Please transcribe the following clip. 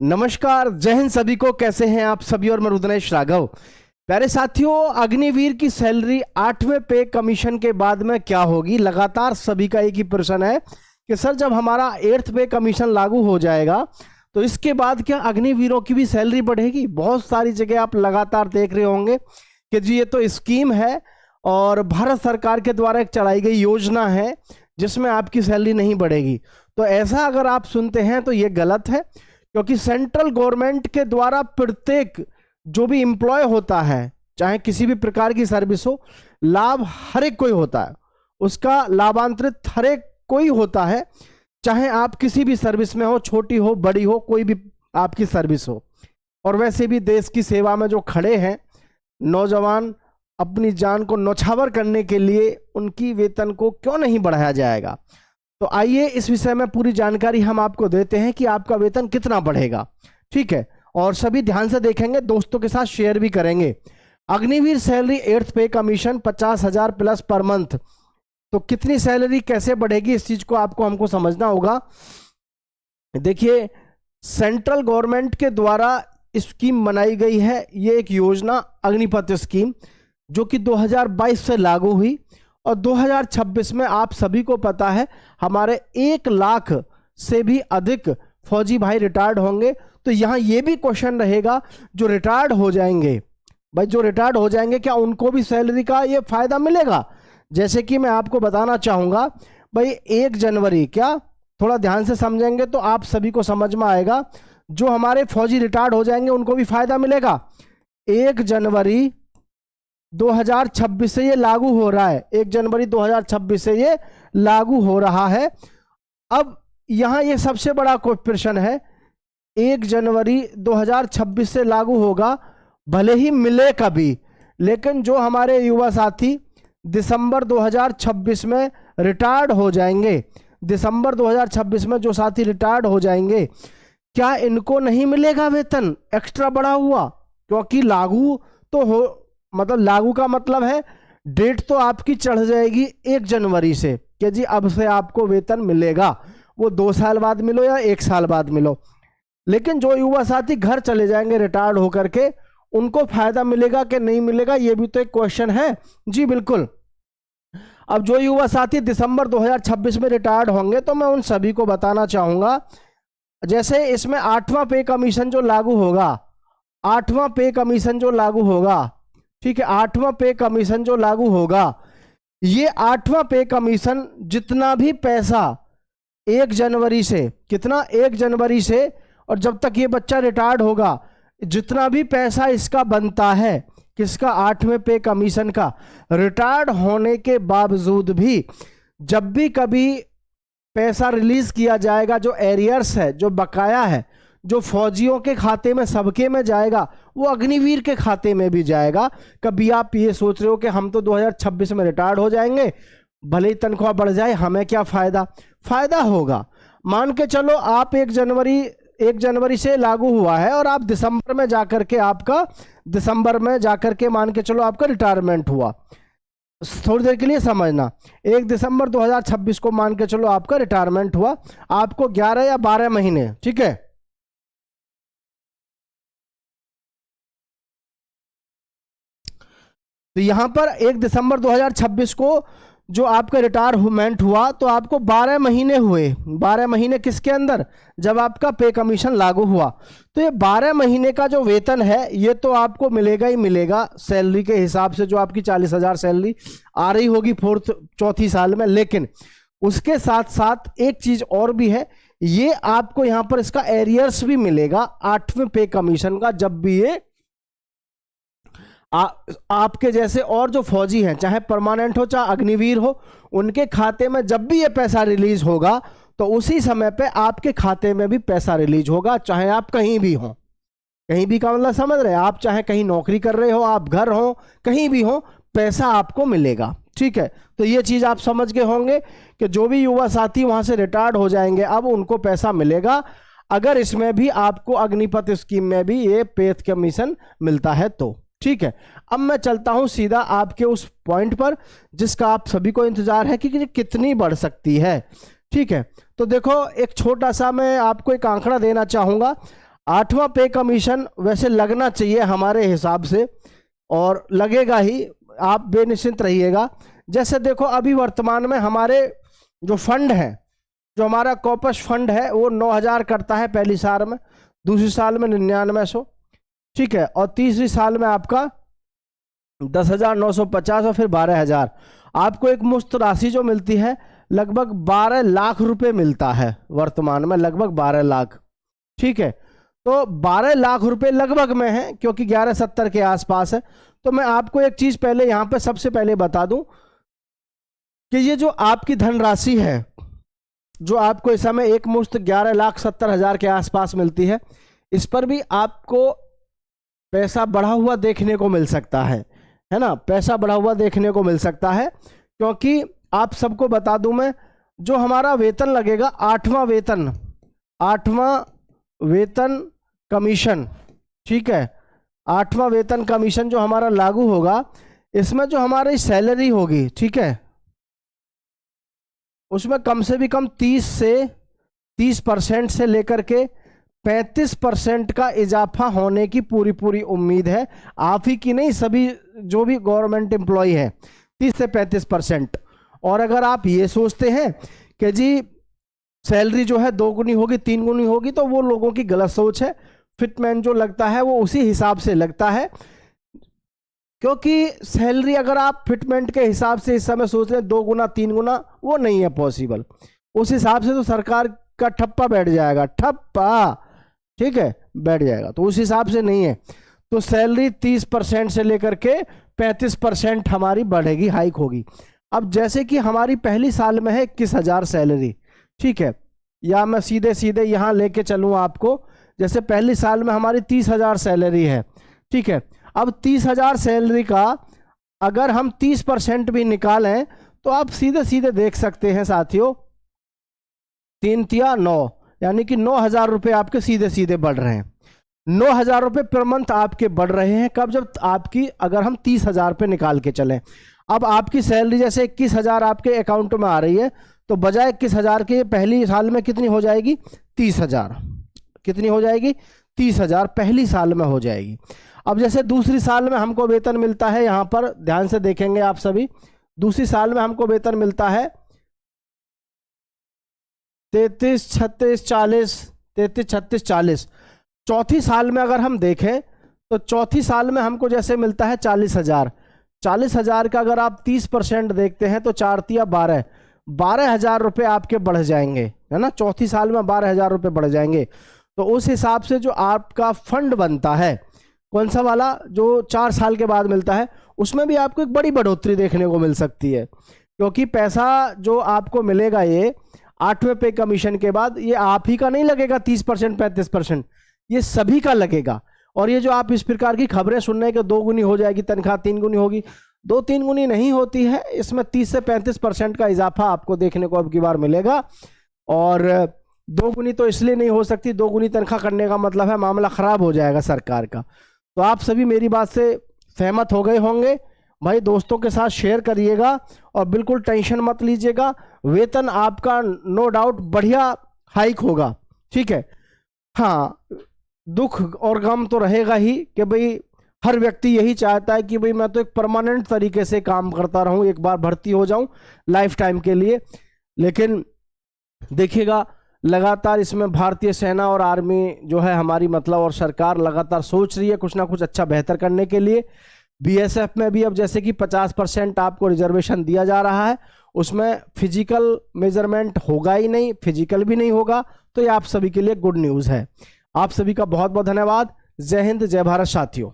नमस्कार, जय हिंद सभी को। कैसे हैं आप सभी? और मैं रुद्रेश राघव। प्यारे साथियों, अग्निवीर की सैलरी 8वें पे कमीशन के बाद में क्या होगी? लगातार सभी का एक ही प्रश्न है कि सर जब हमारा 8th पे कमीशन लागू हो जाएगा तो इसके बाद क्या अग्निवीरों की भी सैलरी बढ़ेगी? बहुत सारी जगह आप लगातार देख रहे होंगे कि जी ये तो स्कीम है और भारत सरकार के द्वारा एक चलाई गई योजना है जिसमें आपकी सैलरी नहीं बढ़ेगी। तो ऐसा अगर आप सुनते हैं तो ये गलत है, क्योंकि सेंट्रल गवर्नमेंट के द्वारा प्रत्येक जो भी एम्प्लॉय होता है, चाहे किसी भी प्रकार की सर्विस हो, लाभ हर एक कोई होता है, उसका लाभांतरित हर एक कोई होता है, चाहे आप किसी भी सर्विस में हो, छोटी हो बड़ी हो, कोई भी आपकी सर्विस हो। और वैसे भी देश की सेवा में जो खड़े हैं नौजवान, अपनी जान को नौछावर करने के लिए उनकी वेतन को क्यों नहीं बढ़ाया जाएगा? तो आइए इस विषय में पूरी जानकारी हम आपको देते हैं कि आपका वेतन कितना बढ़ेगा। ठीक है, और सभी ध्यान से देखेंगे, दोस्तों के साथ शेयर भी करेंगे। अग्निवीर सैलरी 8th पे कमीशन 50,000 प्लस पर मंथ। तो कितनी सैलरी कैसे बढ़ेगी, इस चीज को आपको हमको समझना होगा। देखिए, सेंट्रल गवर्नमेंट के द्वारा स्कीम बनाई गई है, ये एक योजना अग्निपथ स्कीम जो कि 2022 से लागू हुई और 2026 में आप सभी को पता है हमारे 1 लाख से भी अधिक फौजी भाई रिटायर्ड होंगे। तो यहाँ ये भी क्वेश्चन रहेगा, जो रिटायर्ड हो जाएंगे भाई, जो रिटायर्ड हो जाएंगे क्या उनको भी सैलरी का ये फायदा मिलेगा? जैसे कि मैं आपको बताना चाहूँगा भाई, 1 जनवरी, क्या थोड़ा ध्यान से समझेंगे तो आप सभी को समझ में आएगा, जो हमारे फौजी रिटायर्ड हो जाएंगे उनको भी फायदा मिलेगा। 1 जनवरी 2026 से ये लागू हो रहा है, 1 जनवरी 2026 से ये लागू हो रहा है। अब यहाँ ये सबसे बड़ा प्रश्न है, 1 जनवरी 2026 से लागू होगा, भले ही मिले कभी, लेकिन जो हमारे युवा साथी दिसंबर 2026 में रिटायर्ड हो जाएंगे, दिसंबर 2026 में जो साथी रिटायर्ड हो जाएंगे, क्या इनको नहीं मिलेगा वेतन एक्स्ट्रा बढ़ा हुआ? क्योंकि लागू तो हो, मतलब लागू का मतलब है डेट तो आपकी चढ़ जाएगी 1 जनवरी से कि जी अब से आपको वेतन मिलेगा, वो 2 साल बाद मिलो या 1 साल बाद मिलो। लेकिन जो युवा साथी घर चले जाएंगे रिटायर्ड होकर के, उनको फायदा मिलेगा कि नहीं मिलेगा, ये भी तो एक क्वेश्चन है। जी बिल्कुल। अब जो युवा साथी दिसंबर 2026 में रिटायर्ड होंगे तो मैं उन सभी को बताना चाहूंगा, जैसे इसमें 8वां पे कमीशन जो लागू होगा, 8वां पे कमीशन जो लागू होगा, ठीक है, 8वां पे कमीशन जो लागू होगा, ये 8वां पे कमीशन जितना भी पैसा 1 जनवरी से, कितना 1 जनवरी से और जब तक ये बच्चा रिटायर्ड होगा, जितना भी पैसा इसका बनता है, किसका? 8वें पे कमीशन का, रिटायर्ड होने के बावजूद भी जब भी कभी पैसा रिलीज किया जाएगा, जो एरियर्स है, जो बकाया है, जो फौजियों के खाते में सबके में जाएगा, वो अग्निवीर के खाते में भी जाएगा। कभी आप ये सोच रहे हो कि हम तो 2026 में रिटायर्ड हो जाएंगे, भले ही तनख्वाह बढ़ जाए, हमें क्या फायदा? फायदा होगा। मान के चलो आप 1 जनवरी से लागू हुआ है और आप दिसंबर में जाकर के, आपका दिसंबर में जाकर के मान के चलो आपका रिटायरमेंट हुआ। थोड़ी देर के लिए समझना, 1 दिसंबर 2026 को मान के चलो आपका रिटायरमेंट हुआ, आपको 11 या 12 महीने, ठीक है, तो यहां पर 1 दिसंबर 2026 को जो आपका रिटायरमेंट हुआ तो आपको 12 महीने हुए। 12 महीने किसके अंदर? जब आपका पे कमीशन लागू हुआ। तो ये 12 महीने का जो वेतन है ये तो आपको मिलेगा ही मिलेगा, सैलरी के हिसाब से जो आपकी 40,000 सैलरी आ रही होगी चौथी साल में। लेकिन उसके साथ साथ एक चीज और भी है, ये आपको यहां पर इसका एरियर्स भी मिलेगा 8वें पे कमीशन का। जब भी ये आपके जैसे और जो फौजी हैं, चाहे परमानेंट हो चाहे अग्निवीर हो, उनके खाते में जब भी ये पैसा रिलीज होगा तो उसी समय पे आपके खाते में भी पैसा रिलीज होगा, चाहे आप कहीं भी हो। कहीं भी का मतलब समझ रहे हैं आप? चाहे कहीं नौकरी कर रहे हो, आप घर हो, कहीं भी हो, पैसा आपको मिलेगा। ठीक है, तो ये चीज आप समझ गए होंगे कि जो भी युवा साथी वहां से रिटायर्ड हो जाएंगे अब उनको पैसा मिलेगा, अगर इसमें भी आपको अग्निपथ स्कीम में भी ये पे कमीशन मिलता है तो। ठीक है, अब मैं चलता हूं सीधा आपके उस पॉइंट पर जिसका आप सभी को इंतजार है कि कितनी बढ़ सकती है। ठीक है, तो देखो एक छोटा सा मैं आपको एक आंकड़ा देना चाहूंगा। 8वां पे कमीशन वैसे लगना चाहिए हमारे हिसाब से, और लगेगा ही, आप बेनिश्चिंत रहिएगा। जैसे देखो अभी वर्तमान में हमारे जो फंड है, जो हमारा कॉपस फंड है वो 9,000 करता है पहली साल में, दूसरी साल में 9900, ठीक है, और तीसरी साल में आपका 10,950 और फिर 12,000। आपको एक मुश्त राशि जो मिलती है लगभग 12 लाख रुपए मिलता है वर्तमान में, लगभग 12 लाख, ठीक है। तो 12 लाख रुपए लगभग में है क्योंकि 1170 के आसपास है। तो मैं आपको एक चीज पहले यहां पे सबसे पहले बता दूं कि ये जो आपकी धनराशि है, जो आपको इस समय एक मुश्त 11,70,000 के आसपास मिलती है, इस पर भी आपको पैसा बढ़ा हुआ देखने को मिल सकता है ना, पैसा बढ़ा हुआ देखने को मिल सकता है। क्योंकि आप सबको बता दूं मैं, जो हमारा वेतन लगेगा, 8वां वेतन कमीशन, ठीक है, 8वां वेतन कमीशन जो हमारा लागू होगा, इसमें जो हमारी सैलरी होगी, ठीक है, उसमें कम से भी कम 30% से लेकर के 35% का इजाफा होने की पूरी उम्मीद है। आप ही की नहीं, सभी जो भी गवर्नमेंट एम्प्लॉय है, 30 से 35%। और अगर आप ये सोचते हैं कि जी सैलरी जो है 2 गुनी होगी, 3 गुनी होगी, तो वो लोगों की गलत सोच है। फिटमैन जो लगता है वो उसी हिसाब से लगता है, क्योंकि सैलरी अगर आप फिटमेंट के हिसाब से इस समय सोच रहे हैं 2 गुना 3 गुना, वो नहीं है पॉसिबल। उस हिसाब से तो सरकार का ठप्पा बैठ जाएगा, ठप्पा, ठीक है, बैठ जाएगा, तो उस हिसाब से नहीं है। तो सैलरी 30% से लेकर के 35% हमारी बढ़ेगी, हाइक होगी। अब जैसे कि हमारी पहली साल में है 21,000 सैलरी, ठीक है, या मैं सीधे सीधे यहां लेके चलूं आपको, जैसे पहली साल में हमारी 30,000 सैलरी है, ठीक है। अब 30,000 सैलरी का अगर हम 30% भी निकालें तो आप सीधे सीधे देख सकते हैं साथियों, 3 तिया 9, यानी कि 9,000 रुपये आपके सीधे सीधे बढ़ रहे हैं। 9,000 रुपये पर मंथ आपके बढ़ रहे हैं। कब? जब आपकी, अगर हम 30,000 पे निकाल के चलें, अब आपकी सैलरी जैसे 21,000 आपके अकाउंट में आ रही है, तो बजाय 21,000 के पहली साल में कितनी हो जाएगी? 30,000। कितनी हो जाएगी? 30,000 पहली साल में हो जाएगी। अब जैसे दूसरी साल में हमको वेतन मिलता है, यहां पर ध्यान से देखेंगे आप सभी, दूसरी साल में हमको वेतन मिलता है 33, 36, 40, 33, 36, 40। चौथी साल में अगर हम देखें तो चौथी साल में हमको जैसे मिलता है 40,000। 40,000 का अगर आप 30% देखते हैं तो 4 तिया 12, 12,000 रुपये आपके बढ़ जाएंगे, है ना। चौथी साल में 12,000 रुपये बढ़ जाएंगे। तो उस हिसाब से जो आपका फंड बनता है, कौन सा वाला, जो 4 साल के बाद मिलता है, उसमें भी आपको एक बड़ी बढ़ोतरी देखने को मिल सकती है। क्योंकि पैसा जो आपको मिलेगा ये 8वें पे कमीशन के बाद, ये आप ही का नहीं लगेगा 30%, 35%, ये सभी का लगेगा। और ये जो आप इस प्रकार की खबरें सुन रहे हैं कि 2 गुनी हो जाएगी तनख्वाह, 3 गुनी होगी, 2-3 गुनी नहीं होती है। इसमें 30 से 35% का इजाफा आपको देखने को अब की बार मिलेगा। और 2 गुनी तो इसलिए नहीं हो सकती, 2 गुनी तनख्वाह करने का मतलब है मामला खराब हो जाएगा सरकार का। तो आप सभी मेरी बात से सहमत हो गए होंगे। भाई दोस्तों के साथ शेयर करिएगा और बिल्कुल टेंशन मत लीजिएगा, वेतन आपका नो डाउट बढ़िया हाइक होगा, ठीक है। हाँ, दुख और गम तो रहेगा ही कि भाई हर व्यक्ति यही चाहता है कि भाई मैं तो एक परमानेंट तरीके से काम करता रहूं, एक बार भर्ती हो जाऊं लाइफ टाइम के लिए। लेकिन देखिएगा, लगातार इसमें भारतीय सेना और आर्मी जो है हमारी, मतलब, और सरकार लगातार सोच रही है कुछ ना कुछ अच्छा बेहतर करने के लिए। बीएसएफ में भी अब जैसे कि 50% आपको रिजर्वेशन दिया जा रहा है, उसमें फिजिकल मेजरमेंट होगा ही नहीं, फिजिकल भी नहीं होगा। तो ये आप सभी के लिए गुड न्यूज़ है। आप सभी का बहुत बहुत धन्यवाद। जय हिंद, जय भारत साथियों।